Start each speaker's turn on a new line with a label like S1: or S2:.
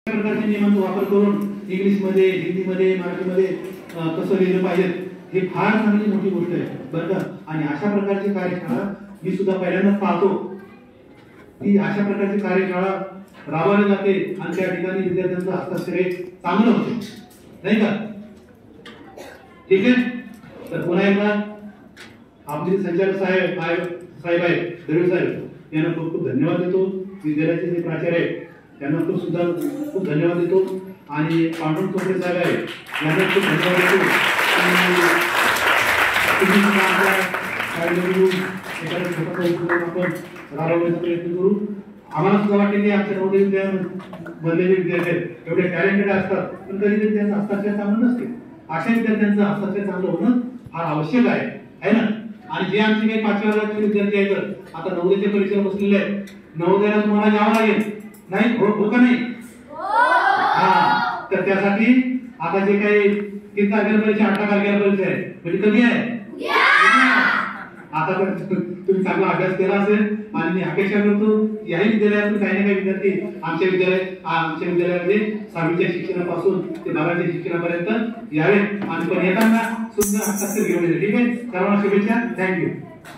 S1: प्रकारच्या नियमांचा वापर करून इंग्लिशमध्ये, हिंदीमध्ये, मराठीमध्ये कसं लिहिलं पाहिजे हे फार चांगली मोठी गोष्ट आहे बरं का. आणि अशा प्रकारची कार्यशाळा मी सुद्धा पहिल्यांदाच पाहतो की अशा प्रकारची कार्यशाळा राबवली जाते आणि त्या ठिकाणी विद्यार्थ्यांचं हस्ताक्षर चांगलं होते नाही का. ठीक आहे. तर पुन्हा एकदा आपले संचालक साहेब आहेत दरवेळ साहेब यांना खूप खूप धन्यवाद देतो. विद्यालयाचे जे प्राचार्य आहेत त्यांना खूप धन्यवाद देतो. आणि पांडुरंग चोपडे साहेब आहेत यांना खूप धन्यवाद देतो. आपण राबवण्याचा प्रयत्न करू. आम्हाला सुद्धा वाटते की आमच्या नवोदय विद्यालयात बनलेले विद्यार्थी एवढे टॅलेंटेड असतात पण कधीतरी त्यांचं हस्ताक्षर चांगलं नसते. अशा विद्यार्थ्यांचं हस्ताक्षर चांगलं होणं फार आवश्यक आहे ना. आणि जे आमचे काही 5व्या वर्गाचे विद्यार्थी आहेत आता नवोदयच्या परीक्षेला बसलेले आहेत, नवोदयाला तुम्हाला यावं लागेल नाही हो का नाही. तर त्यासाठी आता जे काही 3 तारखेला परीक्षा 8 तारखेला परीक्षा आहे म्हणजे कधी आहे आता तर तुम्ही चांगला अभ्यास केला असेल. आणि मी अपेक्षा करतो याही विद्यालयातून काही ना काही विद्यार्थी आमच्या विद्यालयामध्ये 6वीच्या शिक्षणापासून ते 12वीच्या शिक्षणापर्यंत यावे आणि पण येताना सुंदर हस्ताक्षर घेऊन येते. ठीक आहे. सर्वांना शुभेच्छा. थँक्यू.